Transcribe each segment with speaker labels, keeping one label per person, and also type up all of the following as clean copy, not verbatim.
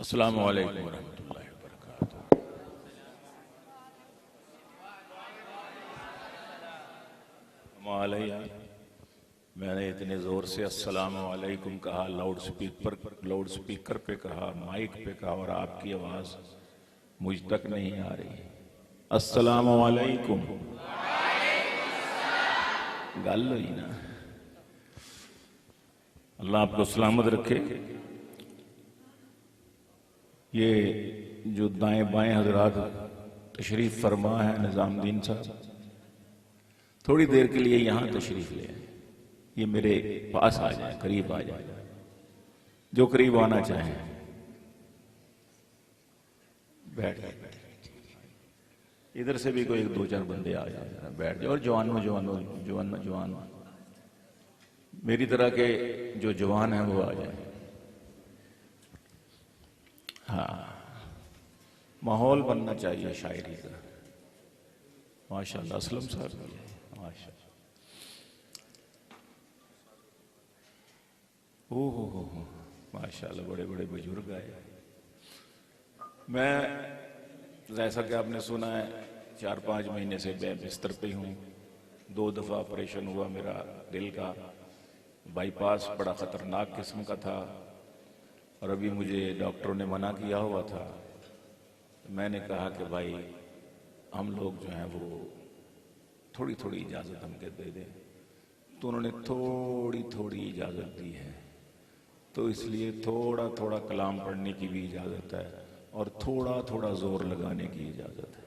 Speaker 1: अस्सलामु अलैकुम वरहमतुल्लाहि वबरकातुहू। मालैया मैंने इतने जोर से अस्सलामु अलैकुम कहा, लाउड स्पीकर पे कहा, माइक पे कहा, और आपकी आवाज मुझ तक नहीं आ रही। अस्सलामु अलैकुम गल हुई ना। अल्लाह आपको सलामत रखे। ये जो दाएं बाएं हजरात तशरीफ फरमा है, निजामुद्दीन साहब थोड़ी देर के लिए यहाँ तशरीफ ले आए, ये मेरे पास आ जाए, करीब आ जाए, जो करीब आना चाहे बैठ जाए। इधर से भी कोई दो चार बंदे आ जाए, बैठ जाए। और जवान मेरी तरह के जो जवान हैं वो आ जाए। हाँ, माहौल बनना चाहिए शायरी का। माशाल्लाह असलम साहब भी है, माशाल्लाह। हो माशाल्लाह, बड़े बड़े बुजुर्ग आए। मैं जैसा कि आपने सुना है 4-5 महीने से बिस्तर पे हूँ। 2 दफा ऑपरेशन हुआ मेरा दिल का, बाईपास बड़ा खतरनाक किस्म का था, और अभी मुझे डॉक्टरों ने मना किया हुआ था। मैंने कहा कि भाई हम लोग जो हैं वो थोड़ी थोड़ी इजाज़त हमको दे दें, तो उन्होंने थोड़ी थोड़ी इजाज़त दी है। तो इसलिए थोड़ा थोड़ा कलाम पढ़ने की भी इजाज़त है, और थोड़ा थोड़ा जोर लगाने की इजाज़त है।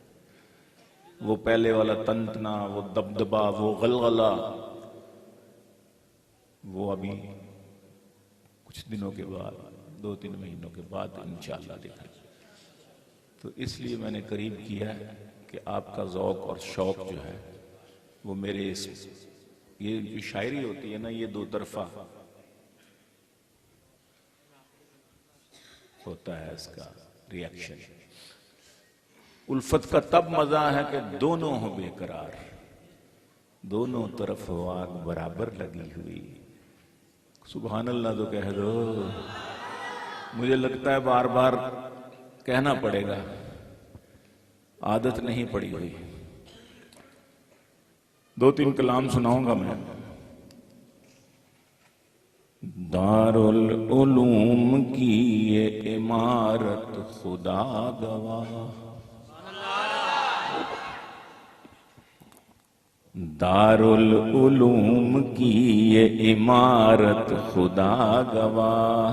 Speaker 1: वो पहले वाला तंतना, वो दबदबा, वो गलगला, वो अभी कुछ दिनों के बाद, 2-3 महीनों के बाद इंशाअल्लाह दिखाई। तो इसलिए मैंने करीब किया है कि आपका ज़ौक़ और शौक़ जो है वो मेरे ये जो शायरी होती है ना, ये 2 तरफा होता है, इसका रिएक्शन। उल्फत का तब मजा है कि दोनों हो बेकरार, दोनों तरफ आग बराबर लगी हुई। सुभान अल्लाह तो कह दो। मुझे लगता है बार बार कहना पड़ेगा, आदत नहीं पड़ी हुई। 2-3 कलाम सुनाऊंगा मैं। दारुल उलूम की ये इमारत खुदा गवाह, दारुल उलूम की ये इमारत खुदा गवाह,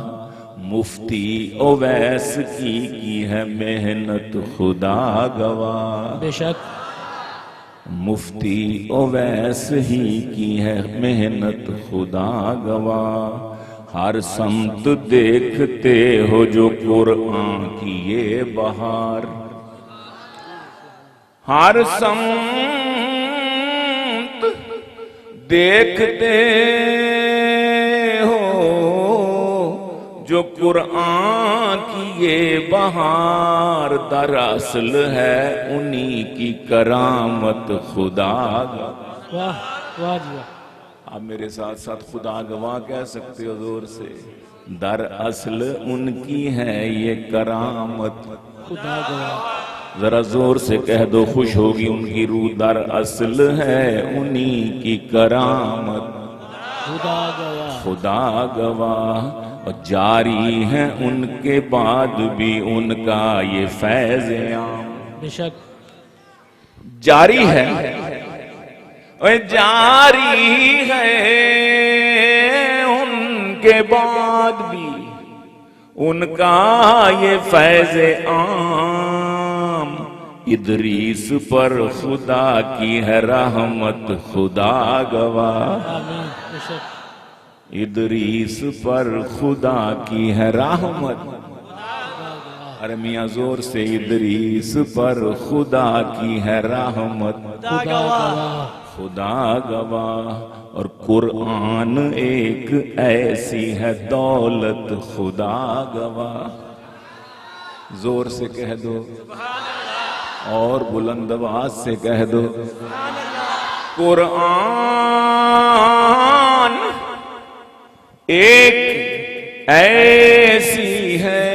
Speaker 1: मुफ्ती ओवैस की है मेहनत खुदा गवाह।
Speaker 2: बेशक
Speaker 1: मुफ्ती ओवैस ही की है मेहनत खुदा गवाह। हर समत देखते हो जो कुरान की ये बहार, हर समत देखते हो जो कुरान की ये बहार, दरअसल है उन्हीं की करामत खुदा।
Speaker 2: वाह वाह जी वाह।
Speaker 1: आप मेरे साथ साथ खुदा गवाह कह सकते हो जोर से। दरअसल उनकी है ये करामत
Speaker 2: खुदा गवाह।
Speaker 1: जरा जोर से कह दो, खुश होगी उनकी रूह। दरअसल है उन्हीं की करामत
Speaker 2: खुदा गवाह।
Speaker 1: खुदा गवाह। और जारी है उनके बाद भी उनका ये फैज़ आम।
Speaker 2: बेशक
Speaker 1: जारी है, और जारी है उनके बाद भी उनका ये फैज़ आम। इदरीस पर खुदा की है रहमत खुदा गवाह।
Speaker 2: आमीन। बेशक
Speaker 1: इदरीस पर खुदा की है रहमत। अरे मियाँ जोर से, इदरीस पर खुदा की है रहमत
Speaker 2: खुदा गवाह।
Speaker 1: खुदा गवाह। और कुरान एक ऐसी है दौलत खुदा गवाह। जोर से कह दो और बुलंद आवाज से कह दो, कुरान एक ऐसी है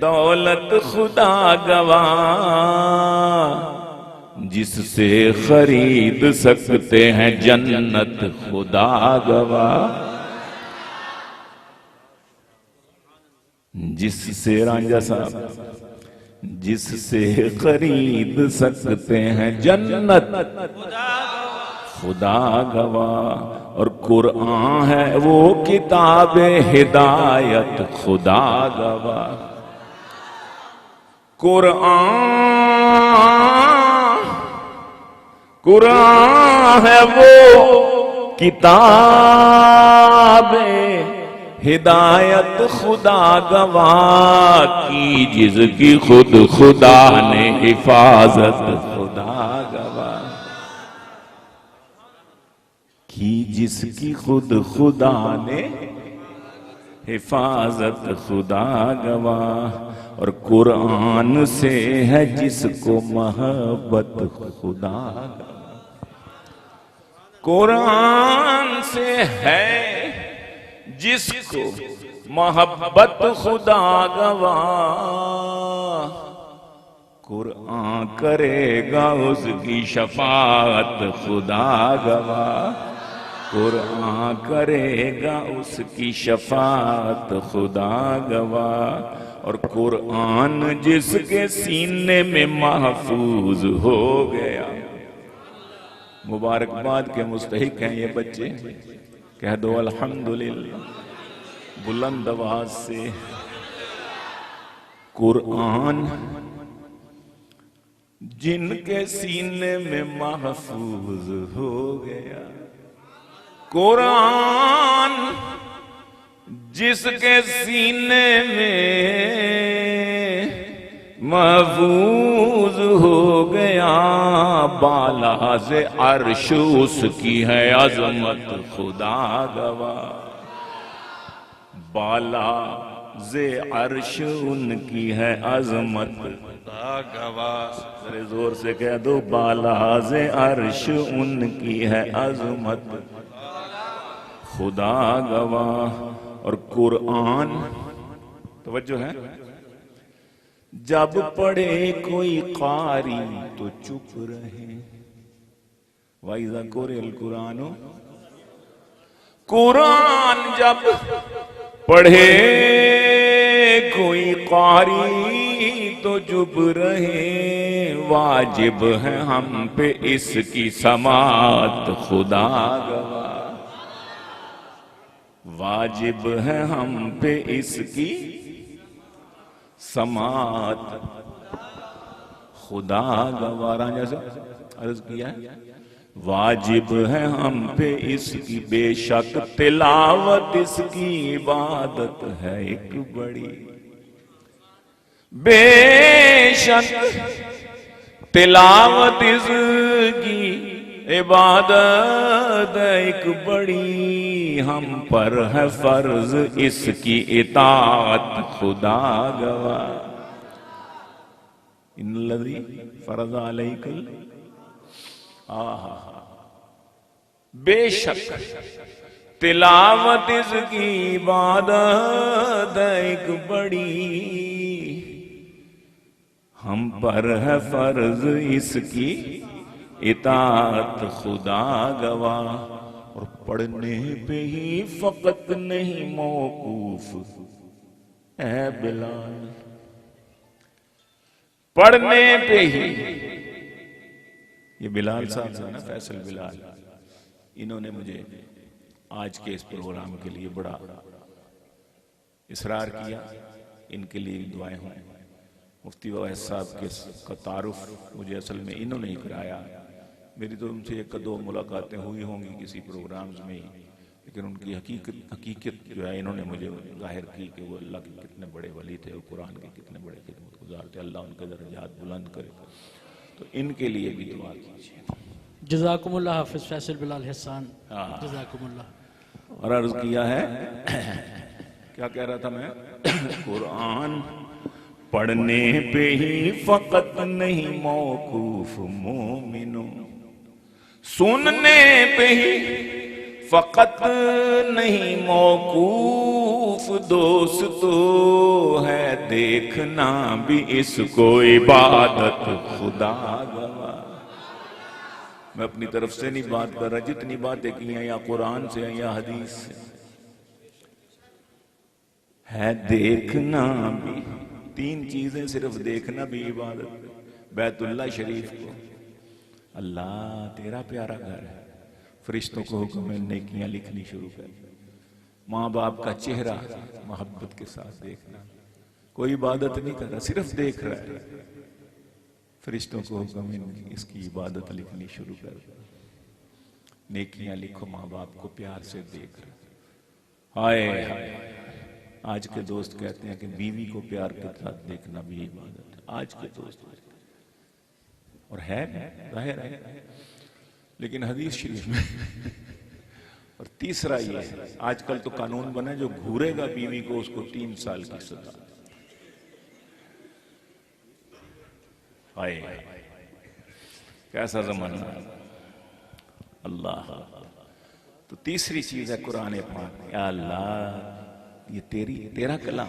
Speaker 1: दौलत खुदा गवाह, जिससे खरीद सकते हैं जन्नत खुदा गवाह। जिससे रांझा साहब, जिससे खरीद सकते हैं जन्नत खुदा गवाह, और कुरान है वो किताब हिदायत खुदा गवाह। कुरान है वो किताब हिदायत खुदा गवाह की, जिसकी खुद खुदा ने हिफाजत खुदा गवाह की, जिसकी खुद खुदा ने हिफाजत खुदा गवाह। और कुरान से है जिसको मोहब्बत खुदा गवाह, कुरान से है जिसको मोहब्बत खुदा गवाह। कुरान करेगा उसकी शफाअत खुदा गवाह, कुरान करेगा उसकी शफाअत खुदा गवाह। और कुरान जिसके सीने में महफूज हो गया, मुबारकबाद के मुस्तहिक हैं ये बच्चे, कह दो अल्हम्दुलिल्लाह बुलंद आवाज से। कुरान जिनके सीने में महफूज हो गया, कुरान जिसके सीने में महफूज हो गया, बाला से अर्श उसकी है अजमत खुदा गवाह, बाला से अर्श उनकी है अजमत खुदा गवाह। जरा जोर से कह दो, बाला से अर्श उनकी है अजमत खुदा गवाह। और कुरान तवज्जो है, जब पढ़े कोई कारी तो चुप रहे, वाइजा कोरेल कुरानो, कुरान जब पढ़े कोई कारी तो चुप रहे, वाजिब है हम पे इसकी समात खुदा गवाह, वाजिब है हम पे इसकी समात खुदा गवाह। जैसे अर्ज किया है, वाजिब है हम पे इसकी बेशक तिलावत इसकी इबादत है एक बड़ी, बेशक तिलावत इसकी इबादत एक बड़ी, हम पर है फर्ज इसकी इताअत खुदा गवाह। इन्नल्लज़ी फरज़ अलैकुम, बेशक तिलावत इसकी इबादत एक बड़ी, हम पर है फर्ज इसकी इताअत खुदा गवाह। और पढ़ने पे ही फकत नहीं मौकूफ है बिलाल, पढ़ने पे ही। ये बिलाल साहब है ना, फैसल बिलाल, इन्होंने मुझे आज के इस प्रोग्राम के लिए बड़ा इसरार किया, इनके लिए दुआएं हों। मुफ्ती अवैस साहब के का तारुफ मुझे असल में इन्होंने ही कराया। मेरी तो उनसे एक दो मुलाकातें हुई होंगी किसी प्रोग्राम्स में ही, लेकिन उनकी हकीकत जो है इन्होंने मुझे जाहिर की कि वो अल्लाह के कितने बड़े वली थे और कुरान के कितने बड़े खिदमतगुजार थे। अल्लाह उनके दर्जात बुलंद करे, तो इनके लिए भी दुआ कीजिए।
Speaker 2: जज़ाकुमुल्लाह हाफिज फैसल बिलाल हसन, जज़ाकुमुल्लाह।
Speaker 1: और अर्ज किया है क्या कह रहा था मैं, कुरान पढ़ने पे ही फकत नहीं मौकूफ मोमिनो, सुनने पे ही फकत नहीं मौकूफ मौकूफ दोस्तो है, देखना भी इसको इबादत खुदा गवा। मैं अपनी तरफ से नहीं बात कर रहा, जितनी बातें की हैं या कुरान से या हदीस से है। देखना भी, तीन चीजें सिर्फ देखना भी इबादत। बैतुल्लाह शरीफ को, अल्लाह तेरा प्यारा घर है, फरिश्तों को हुक्म है नेकियां लिखनी शुरू कर। माँ बाप का चेहरा मोहब्बत के साथ देखना, कोई इबादत नहीं कर रहा, सिर्फ देख रहा है। फरिश्तों को हुक्म है इसकी इबादत लिखनी शुरू कर, नेकियां लिखो, माँ बाप को प्यार से देख रहा। हाय हाय, आज के दोस्त कहते हैं कि बीवी को प्यार के साथ देखना भी इबादत है। आज के दोस्त, और है जाहिर है, लेकिन हदीस शरीफ में। और तीसरा ये है, आजकल तो कानून बना जो घूरेगा बीवी को उसको 3 साल की सजा। हाय कैसा जमाना है अल्लाह। तो तीसरी चीज है कुरान पाक। या अल्लाह ये तेरा कलाम,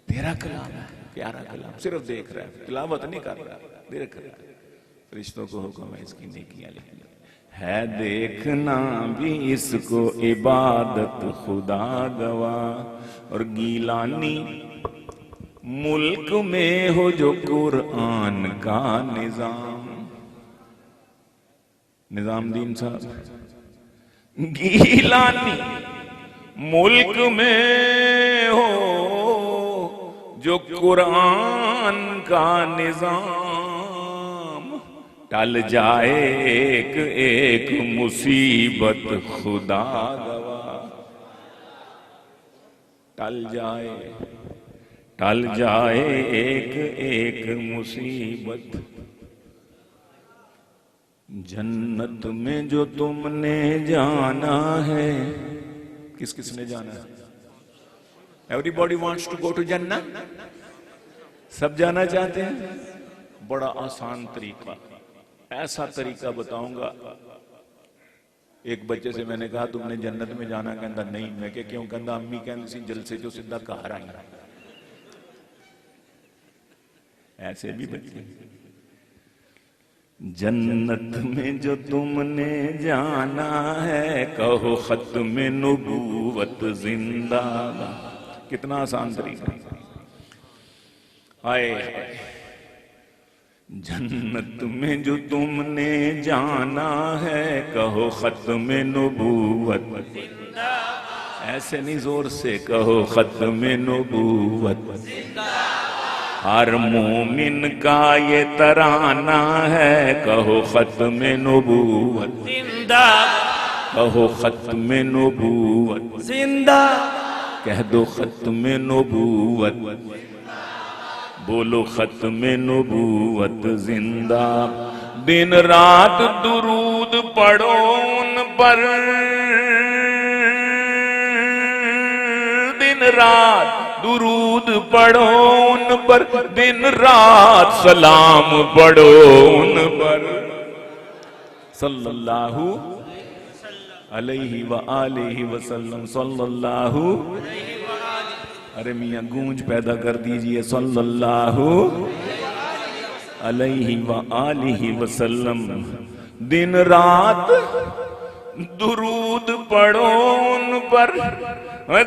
Speaker 1: तेरा कलाम है, प्यारा कलाम, सिर्फ देख रहा है, तिलावत नहीं कर रहा, देख रहा है। फरिश्तों को हुक्म है इसकी नेकियां लिखनी है। देखना भी इसको इबादत खुदा गवा। और गीलानी मुल्क में हो जो कुरान का निजामुद्दीन साहब, गीलानी मुल्क में हो जो कुरान का निजाम, टल जाए एक एक मुसीबत खुदा गवा। टल जाए एक एक मुसीबत। जन्नत में जो तुमने जाना है, किस किसने जाना है? Everybody wants to go to जन्नत, सब जाना चाहते हैं। बड़ा आसान तरीका, ऐसा तरीका बताऊंगा। एक बच्चे से मैंने कहा तुमने जन्नत में जाना, कहता नहीं। मैं क्या क्यों? कहता अम्मी कहती सी जलसे जो सीधा घर आई। ऐसे भी बच्चे। जन्नत में जो तुमने जाना है, कहो खत्म नबूवत जिंदाबाद। कितना आसान तरीका। आए जन्नत में जो तुमने जाना है, कहो खत्म नबूवत जिंदाबाद। ऐसे नहीं, जोर से कहो खत्म नबूवत जिंदाबाद। हर मोमिन का ये तराना है, कहो खत्म नबूवत जिंदाबाद। कहो खत्म नबूवत जिंदाबाद। कह दो खत्म नबूवत, बोलो खत्म नबूवत जिंदा। दिन रात दुरूद पढ़ो उन पर, दिन रात दुरूद पढ़ो उन पर, दिन रात सलाम पढ़ो उन पर। सल्लल्लाहु अलैहि व आलिहि वसल्लम, सल्लल्लाहु। अरे मियां गूंज पैदा कर दीजिए, सल्लल्लाहु अलैहि व आलिहि वसल्लम। दिन रात दुरूद पढ़ो उन पर,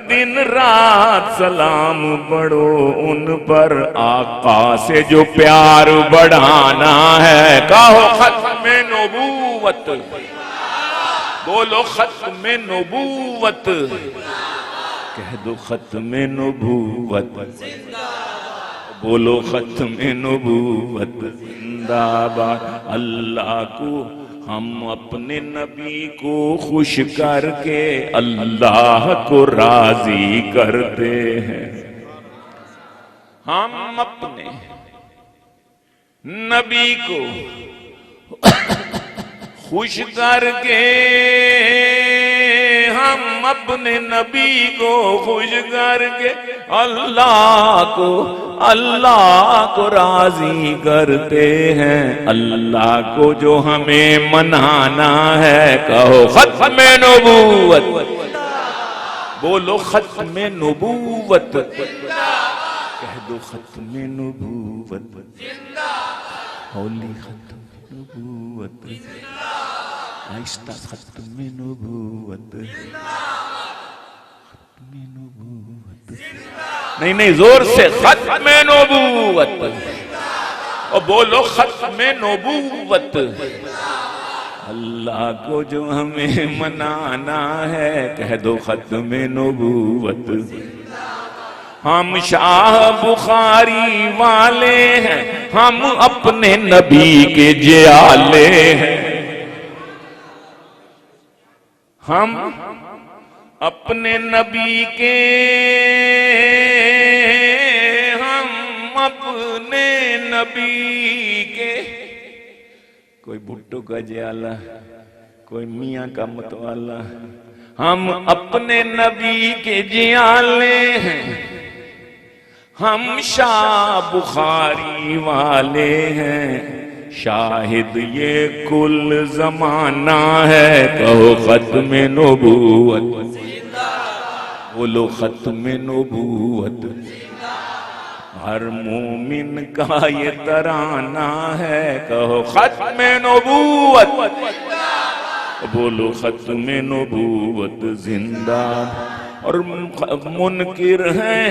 Speaker 1: दिन रात सलाम पढ़ो उन पर। आका से जो प्यार बढ़ाना है, कहो खत्म नबूवत, बोलो खत्म नबूवत। कह दो खत्म नबूवत, बोलो खत्म नबूवत जिंदाबाद। अल्लाह को हम अपने नबी को खुश करके अल्लाह को राजी करते हैं। हम अपने नबी को खुश करके, हम अपने नबी को खुश करके अल्लाह को राजी करते हैं। अल्लाह को जो हमें मनाना है, कहो खत्म नबूवत, बोलो खत्म नबूवत, कह दो खत्म नबूवत, होली खत्म नबूवत, आहिस्ता खत्म नबूवत, खत्म नबूवत, नहीं नहीं जोर से खत्म नबूवत, और बोलो खत्म नबूवत। अल्लाह को जो हमें मनाना है, कह दो खत्म नबूवत। हम शाह बुखारी वाले हैं, हम अपने नबी के जियाले हैं, हम अपने नबी के, हम अपने नबी के। कोई भुट्टो का जियाला, कोई मियाँ का मतवाला, हम अपने नबी के जियाले हैं, हम शाह बुखारी वाले हैं, शाहिद ये कुल जमाना है, कहो खत्म नबूवत, बोलो खत्म नबूवत। हर मोमिन का ये तराना है, कहो खत्म नबूवत, बोलो खत्म नबूवत जिंदा। और मुनकिर हैं,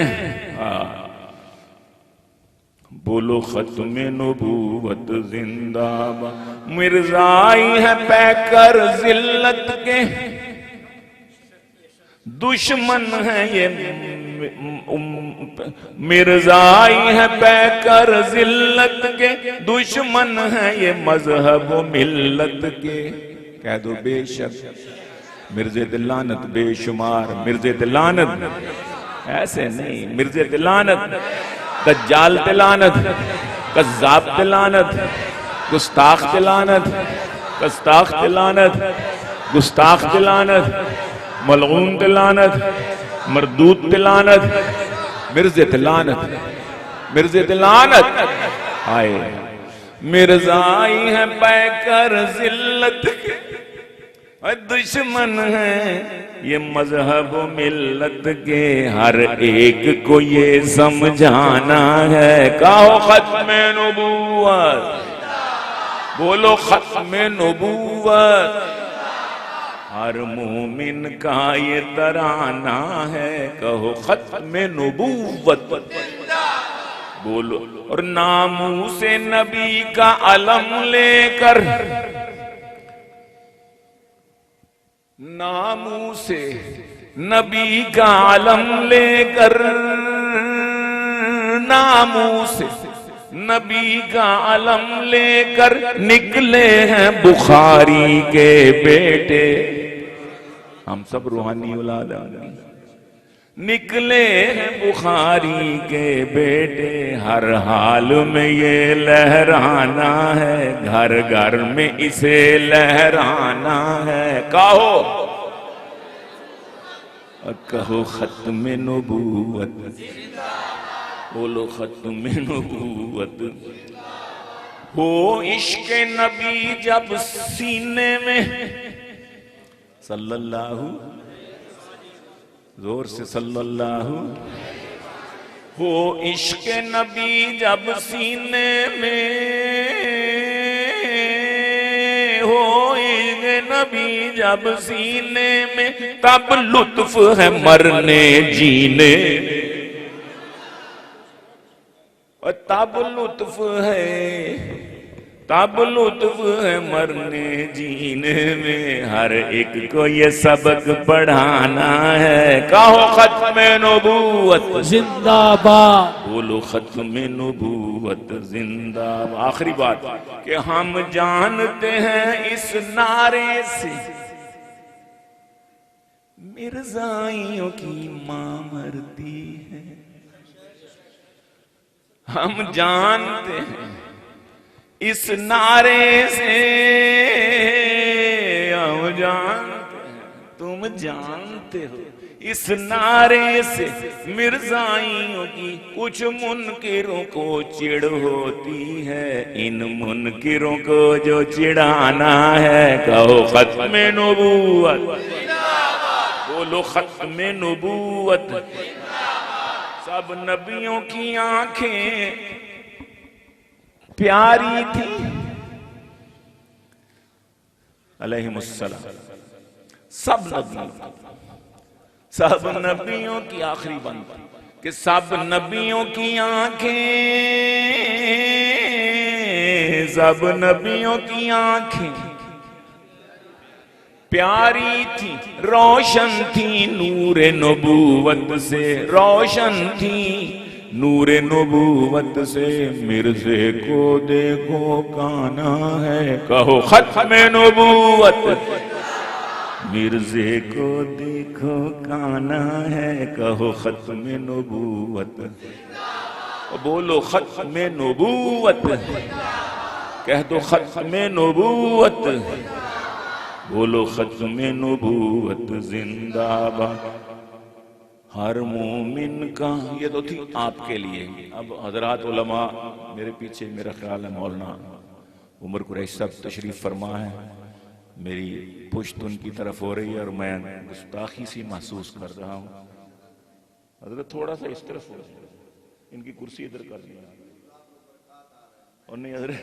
Speaker 1: बोलो खत्म नबूवत जिंदाबाद। मिर्जाई है पैकर जिल्लत के, दुश्मन है ये मिर्जाई है पैकर जिल्लत के, दुश्मन है ये मजहब मिल्लत के। कह दो बेशक मिर्जे दिलानत बेशुमार, मिर्जे दिलानत ऐसे नहीं, मिर्जे दिलानत, दज्जाल दिलानत, कज़्ज़ाब दिलानत, गुस्ताख दिलानत, गुस्ताख दिलानत, गुस्ताख दिलानत, मलऊन दिलानत, मरदूत दिलानत, मिर्जे दिलानत, मिर्जे दिलानत। आए मिर्जाई है पैकर जिल्लत के, दुश्मन है ये मजहब मिल्लत के। हर एक को ये समझाना है, कहो खत्म नबूवत, बोलो खत्म नबूवत। हर मोमिन का ये तराना है, कहो खत्म नबूवत, बोलो। और नामू से नबी का अलम लेकर, नामू से नबी का अलम लेकर, नामू से नबी का अलम लेकर निकले हैं बुखारी के बेटे। हम सब रूहानी औलाद निकले हैं बुखारी के बेटे। हर हाल में ये लहराना है, घर घर में इसे लहराना है। कहो कहो खत्म नबूवत, बोलो खत्म नबूवत। हो इश्क नबी जब सीने में, सल्लल्लाहु, जोर से सल्लल्लाहु। हो इश्क नबी जब सीने में, हो इश्क नबी जब सीने में, तब लुत्फ है मरने जीने, और तब लुत्फ है, तब लुत्फ है मरने जीने में। हर एक को ये सबक पढ़ाना है। कहो खत्म नबूवत
Speaker 2: जिंदाबाद,
Speaker 1: बोलो खत्म नबूवत जिंदाबाद। आखिरी बात कि हम जानते हैं इस नारे से मिर्जाइयों की मां मरती है। हम जानते हैं इस नारे से, हम जानते हैं, तुम जानते हो इस नारे से मिर्जाइयों की कुछ मुनकिरों को चिढ़ होती है। इन मुनकिरों को जो चिढ़ाना है, कहो खत्म नबूवत, बोलो खत्मे नबूवत। सब नबियों की आंखें प्यारी थी अलैहिमुस्सलाम। सब नबियों की आखिरी बंद कि सब नबियों की आंखें, सब नबियों की आंखें प्यारी थी, रोशन थी नूरे नबूवत से, रोशन थी नूरे नबूवत से। मिर्जे को देखो काना है, कहो खत्मे नबूवत। मिर्जे को देखो काना है, कहो खत्मे नबूवत। बोलो खत्मे नबूवत, कह दो खत्मे नबूवत। बोलो खत्मे नबूवत जिंदाबाद। हर मोमिन का, ये तो थी आपके लिए। अब हजरात उलमा मेरे पीछे, मेरा ख्याल है मौलाना उमर कुरैशी साहब तशरीफ फरमा है, मेरी पुश्त उनकी तरफ हो रही है और मैं गुस्ताखी सी महसूस कर रहा हूं। हजरत थोड़ा सा इस तरफ हो, इनकी कुर्सी इधर कर दिया और नहीं हजरत।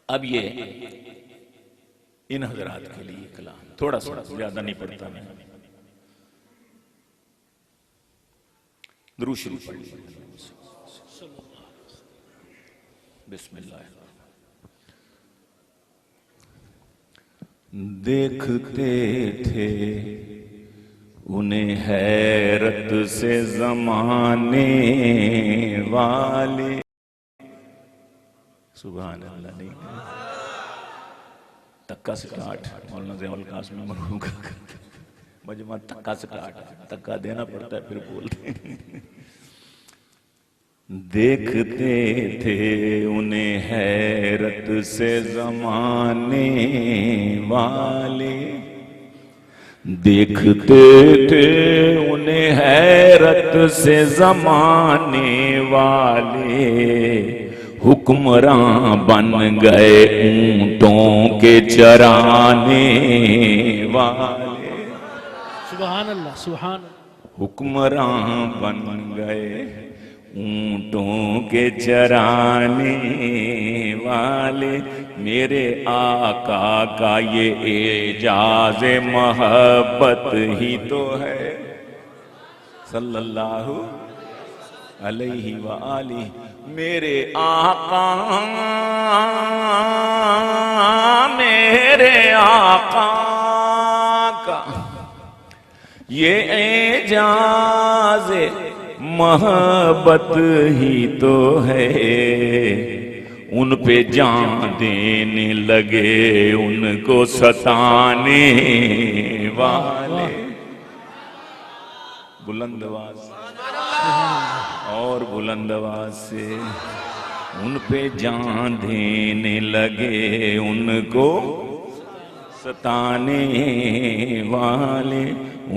Speaker 1: अब ये इन हजरात के लिए कलाम थोड़ा सा, ज्यादा नहीं पढ़ता मैं। दुरूद शरीफ पढ़ लीजिए। बिस्मिल्लाह। देखते थे उन्हें हैरत से जमाने वाले। सुभान अल्लाह। नहीं तक्का से काट, मौलाना ज़ैनुल कासिम मरहूम का मजमा तक्का से काट, तक्का देना पड़ता है फिर बोलते हैं। देखते थे उन्हें हैरत से जमाने वाले, देखते थे उन्हें हैरत से जमाने वाले। हुक्मरां बन गए ऊंटों के चराने वाले।
Speaker 2: सुभान अल्लाह, सुभान अल्लाह।
Speaker 1: हुक्मरां बन गए ऊंटों के चराने वाले। मेरे आका का ये एजाज मोहब्बत ही तो है, सल्लल्लाहु अलैहि व आलिहि। मेरे आका, मेरे आका का ये एजाज मोहब्बत ही तो है। उन पे जान देने लगे उनको सताने वाले। बुलंद आवाज और बुलंद आवाज से। उन पे जान देने लगे उनको सताने वाले।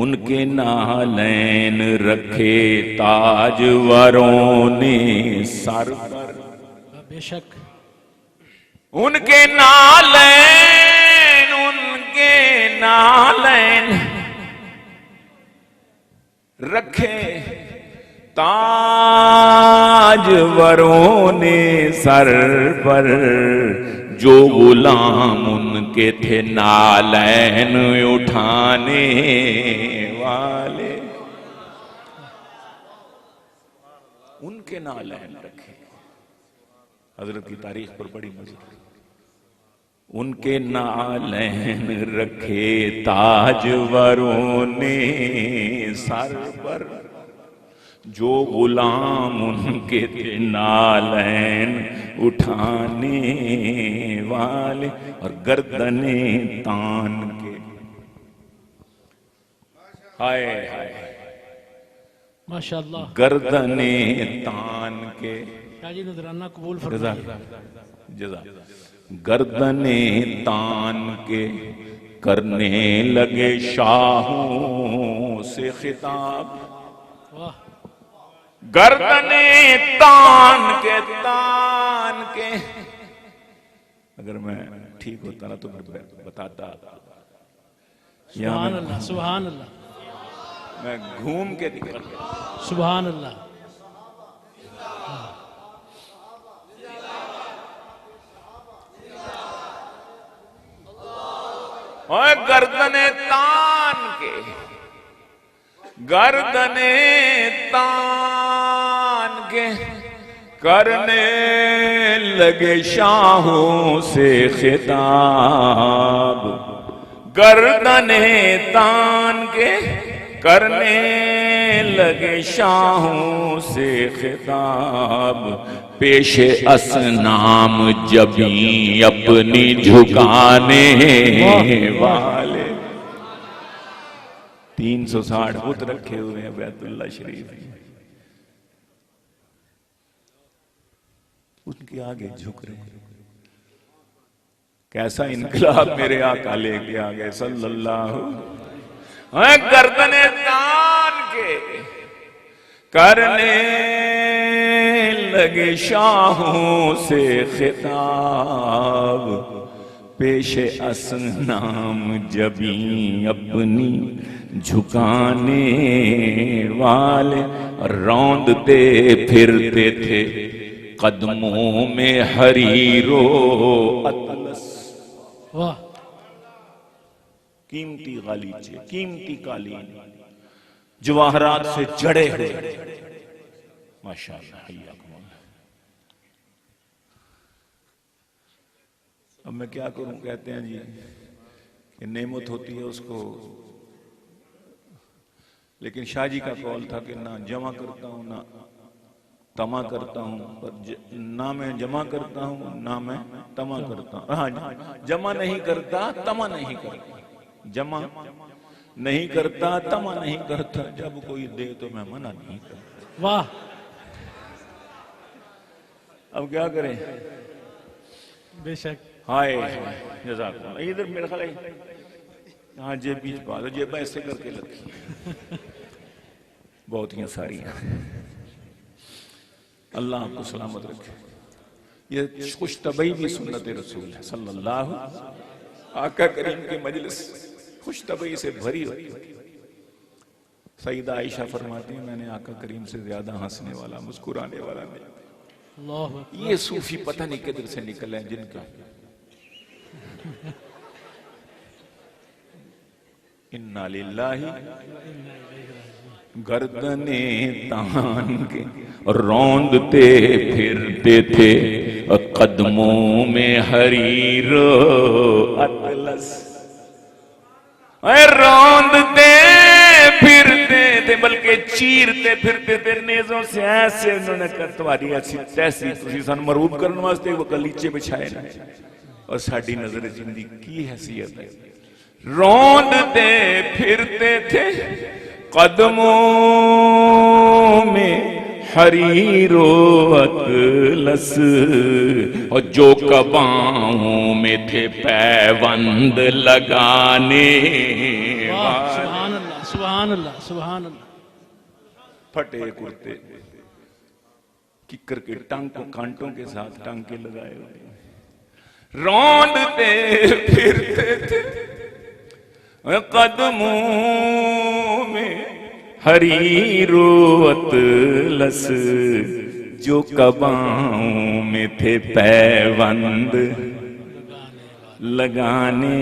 Speaker 1: उनके नालैन रखे ताजवरों ने सर पर,
Speaker 2: बेशक
Speaker 1: उनके नालैन, उनके नालैन रखे ताजवरों ने सर पर। जो गुलाम उनके थे नालैन उठाने वाले, उनके नालैन रखे। हजरत की तारीख पर बड़ी मजे। उनके नालैन रखे ताजवरों ने सर पर। जो गुलाम उनके थे नालैन उठाने वाले। और गर्दने तान के, हाय हाय
Speaker 2: माशाअल्लाह,
Speaker 1: गर्दने तान के।
Speaker 2: शाजी नजराना कबूल फरमाइए।
Speaker 1: जज़ा। गर्दने तान के करने लगे शाहों से खिताब।
Speaker 2: वाह,
Speaker 1: गर्दने तान के। अगर मैं ठीक होता ना तो मैं बताता
Speaker 2: सुभान अल्लाह, सुभान अल्लाह,
Speaker 1: मैं घूम के दिखा।
Speaker 2: सुभान अल्लाह।
Speaker 1: और गर्दने तान के, गर्दने तान के करने लगे शाहों से खिताब। गर्दने तान के करने लगे शाहों से खिताब। पेशे असनाम जबी अपनी झुकाने वाले। 360 बुत रखे हुए हैं बैतुल्लाह शरीफ में, उनके आगे झुक रहे हैं। कैसा इनकलाब मेरे आका लेके आ गए सल्लल्लाहु। गर्दने तान के करने लगे शाहों से खिताब। पेशे असनाम जबी अपनी झुकाने वाले। रौंदते फिरते थे कदमों में हरीरो अतलस।
Speaker 2: वाह,
Speaker 1: कीमती गालीचे, कीमती कालीन, जवाहरात से जड़े हुए। माशाअल्लाह। अब मैं क्या करूं, कहते हैं जी कि नेमत होती है उसको, लेकिन शाह जी का कौल था कि ना जमा करता हूं ना तमा करता हूं, पर ना मैं जमा करता हूं ना मैं तमा करता हूं। हाँ, जमा नहीं करता, तमा नहीं करता। जमा नहीं करता, तमा नहीं करता। जब कोई दे तो मैं मना नहीं करता।
Speaker 2: वाह,
Speaker 1: अब क्या करें।
Speaker 2: बेशक।
Speaker 1: हाय जज़ाकल्लाह। इधर मेरा ख्याल है हाँ जेब बीच पा लो, जेब ऐसे करके रखी बहुत ही सारी हैं। अल्लाह आपको सलामत रखे। ये खुश तबई भी सुन्नत रसूल है सल्लल्लाहु। आका करीम की मजलिस खुश तबई से भरी होती है। सईदा आयशा फरमाती है मैंने आका करीम से ज्यादा हंसने वाला, मुस्कुराने वाला नहीं।
Speaker 2: अल्लाह,
Speaker 1: ये सूफी पता नहीं किधर से निकले हैं जिनका इन्ना लिल्लाही। गर्दने तान के रौंदते फिरते थे कदमों में हरीर अतलस। रौंदते फिरते थे, बल्कि चीरते फिरते थे नेजों से। ऐसे उन्होंने कर तुम्हारी ऐसी तैसी तुसी सन मरूब करने वास्ते वो गलीचे बिछाए ना, और साड़ी नजर जिंदगी की हैसियत है। रौंदते फिरते थे कदमों में हरीरो अतलस, और जो कबाओं में थे पैबंद लगाने।
Speaker 2: सुभान अल्लाह, सुभान अल्लाह, सुभान अल्लाह।
Speaker 1: फटे कुर्ते किकर के टांकों कांटों के साथ टांके लगाए हुए। रौंदते फिरते थे कदमों में हरीरो अतलस, जो कबाओं में थे पैबंद लगाने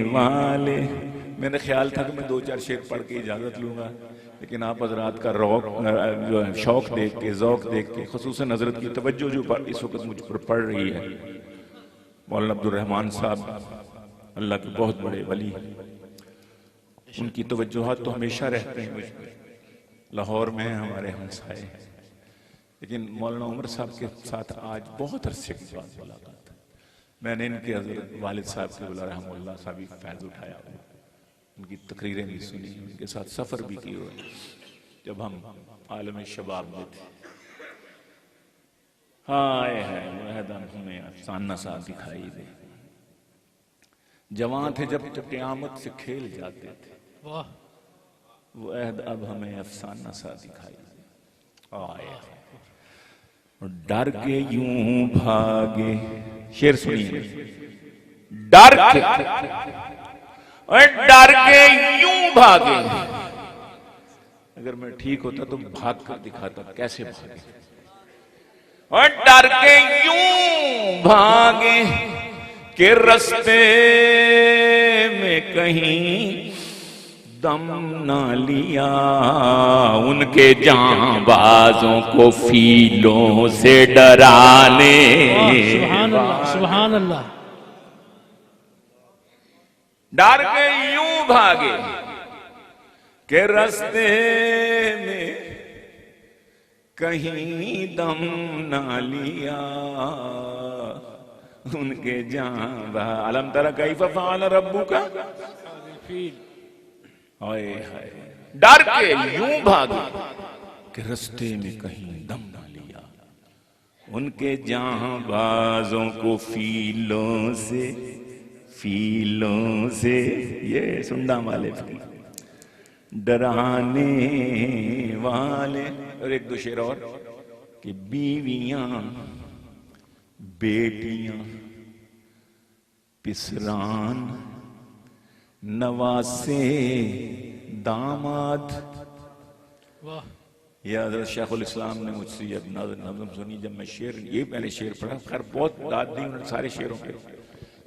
Speaker 1: वाले। मैंने ख्याल था कि मैं 2-4 शेर पढ़ के इजाजत लूंगा, लेकिन आप हजरात का जो है शौक देख के, जौक देख के, खुसूसन हजरत की तवज्जो जो इस वक्त मुझ पर पड़ रही है। मौलाना अब्दुल रहमान साहब अल्लाह के बहुत बड़े वली, उनकी तवज्जुहात तो हमेशा रहते हैं मुझ पर। लाहौर में हमारे हमसाए, लेकिन मौलाना उमर साहब के साथ आज बहुत अरसे की बात मुलाकात। मैंने इनके हजरत वालिद साहब के बुला रहमतुल्लाह साहब की फैज़ उठाया, उनकी तकरीरें भी सुनी, उनके साथ सफर भी किए हुए जब हम आलम शबाब में थे। हाय है वहदन हमें अफसाना सा दिखाई दे। जवान थे जब तो क़यामत से खेल जाते थे,
Speaker 2: वाह,
Speaker 1: वो अहद अब हमें अफसाना सा दिखाई दे। आए डर के यूं भागे, शेर सुनिए। डर के और डर के यूं भागे। अगर मैं ठीक होता तो भाग कर दिखाता कैसे भागे। और डर के यूं भागे कि रास्ते में कहीं दम ना लिया, उनके जांबाजों को फीलों से डराने।
Speaker 2: सुभान अल्लाह, सुभान अल्लाह।
Speaker 1: डर के यूं भागे कि रास्ते में कहीं दम ना लिया, उनके जांबा। अलम तरा कैफ फ़अल रब्बुका। हाय हाय, डर के यूं भागे कि रास्ते में कहीं दम ना लिया, उनके जांबाजों को फीलों से ये सुंडा वाले डराने वाले। और एक दो शेर और कि बीवियां बेटियां पिसरान नवासे दामाद।
Speaker 2: वाह।
Speaker 1: यह हज़रत शेखुल इस्लाम ने मुझसे ये नज़म सुनी जब मैं शेर, ये मैंने शेर पढ़ा। खैर बहुत दाद दी उन्होंने सारे शेरों पे,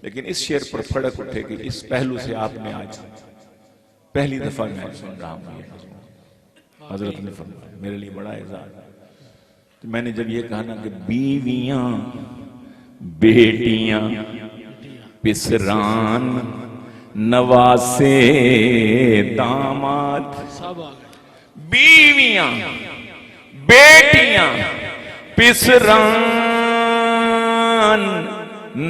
Speaker 1: लेकिन इस शेर पर फड़क उठे कि इस पहलू से आपने आज पहली दफा मैं सुन रहा हूं। ये हजरत ने फरमाया, मेरे लिए बड़ा एजाज। तो मैंने जब ये कहा ना कि बीवियां बेटियां पिसरान नवासे दामाद।
Speaker 2: सब आ गए।
Speaker 1: बीवियां बेटियां पिसरान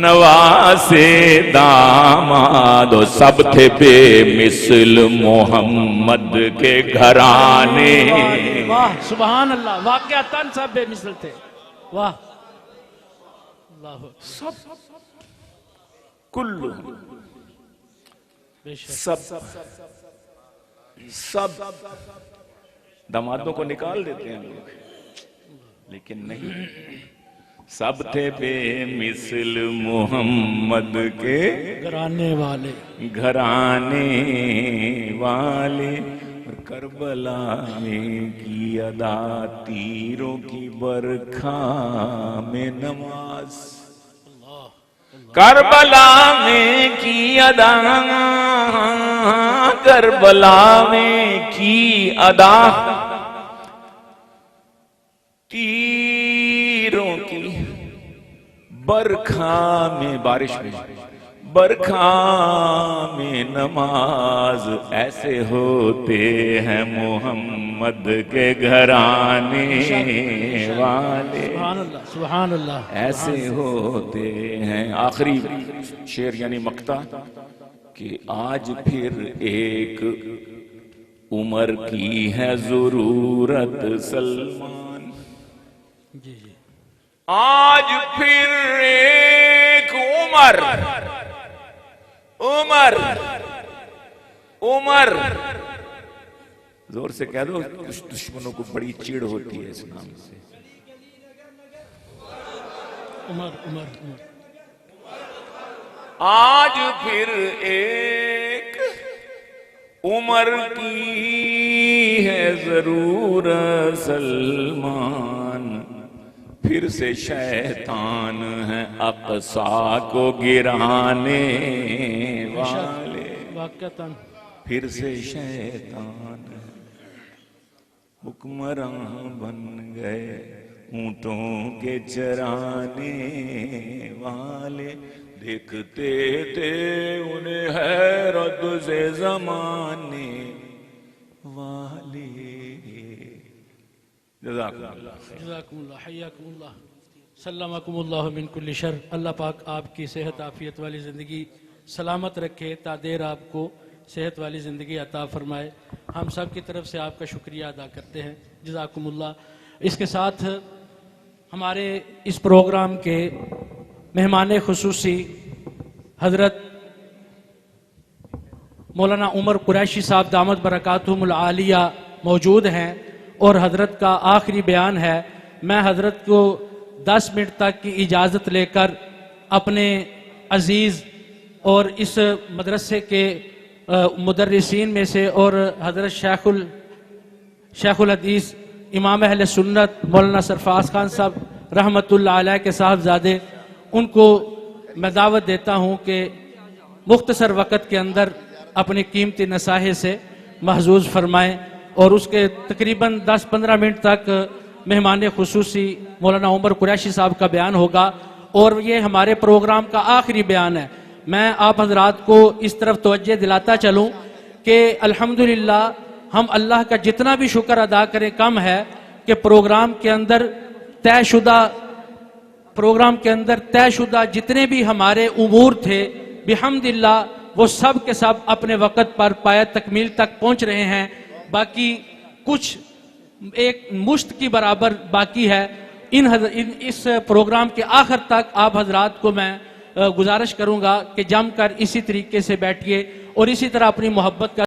Speaker 1: नवासे दामाद, सब थे बेमिसल मोहम्मद के घराने।
Speaker 2: वाह सुभान अल्लाह, वाक़अतन सब बेमिसल थे। वाह अल्लाह।
Speaker 1: सब कुल्लू
Speaker 2: बेशक।
Speaker 1: सब दामादों को निकाल देते हैं लोग, लेकिन नहीं, सब थे बेमिसल मोहम्मद के
Speaker 2: घराने
Speaker 1: वाले। और करबला में की अदा तीरों की बरखा में नमाज। करबला में की अदा, करबला में की अदा तीरों की बरखा में, बारिश में बरखा में नमाज। ऐसे होते हैं मोहम्मद के घराने वाले।
Speaker 2: सुभान अल्लाह।
Speaker 1: ऐसे होते हैं। आखिरी शेर यानी मक्ता कि आज फिर एक उमर की है जरूरत सलमान।
Speaker 2: जी जी।
Speaker 1: आज फिर एक उमर जोर से कह दो, कुछ दुश्मनों को बड़ी चिढ़ होती है इस नाम से।
Speaker 2: उमर।
Speaker 1: आज फिर एक उमर की है जरूरत सलमान, फिर से शैतान है अक़सा को गिराने वाले।
Speaker 2: वाक़अतन
Speaker 1: फिर से शैतान हुक्मरान बन गए ऊंटों के चराने वाले। देखते थे उन्हें हैरत से ज़माने वाले।
Speaker 2: जज़ाकुमुल्लाह, हय्याकुमुल्लाह, सल्लमकुमुल्लाह मिन कुल्लि शर। अल्लाह पाक आपकी सेहत आफियत वाली ज़िंदगी सलामत रखे, तादेर आपको सेहत वाली ज़िंदगी अता फरमाए। हम सब की तरफ से आपका शुक्रिया अदा करते हैं, जज़ाकुमुल्लाह। इसके साथ हमारे इस प्रोग्राम के मेहमान खुसूसी हज़रत मौलाना उमर कुरैशी साहब दामत बरकातुहुमुल आलिया मौजूद हैं और हज़रत का आखिरी बयान है। मैं हज़रत को 10 मिनट तक की इजाज़त लेकर अपने अजीज़ और इस मदरसे के मुदर्रिसीन में से और हज़रत शेखुल हदीस इमाम अहले सुन्नत मौलाना सरफराज खान साहब रहमतुल्लाह अलैह के साहबजादे, उनको मैं दावत देता हूँ कि मुख्तसर वक़्त के अंदर अपनी कीमती नसाहे से महजूज फरमाएँ और उसके तकरीबन 10-15 मिनट तक मेहमान खुसूसी मौलाना उमर कुरैशी साहब का बयान होगा और ये हमारे प्रोग्राम का आखिरी बयान है। मैं आप हजरात को इस तरफ तवज्जो दिलाता चलूँ कि अल्हम्दुलिल्लाह हम अल्लाह का जितना भी शुक्र अदा करें कम है कि प्रोग्राम के अंदर तयशुदा जितने भी हमारे उमूर थे बिहम्दिल्लाह वो सब के सब अपने वक़्त पर पाया तकमील तक पहुंच रहे हैं। बाकी कुछ एक मुश्त की बराबर बाकी है। इस प्रोग्राम के आखिर तक आप हजरात को मैं गुजारिश करूंगा कि जमकर इसी तरीके से बैठिए और इसी तरह अपनी मोहब्बत का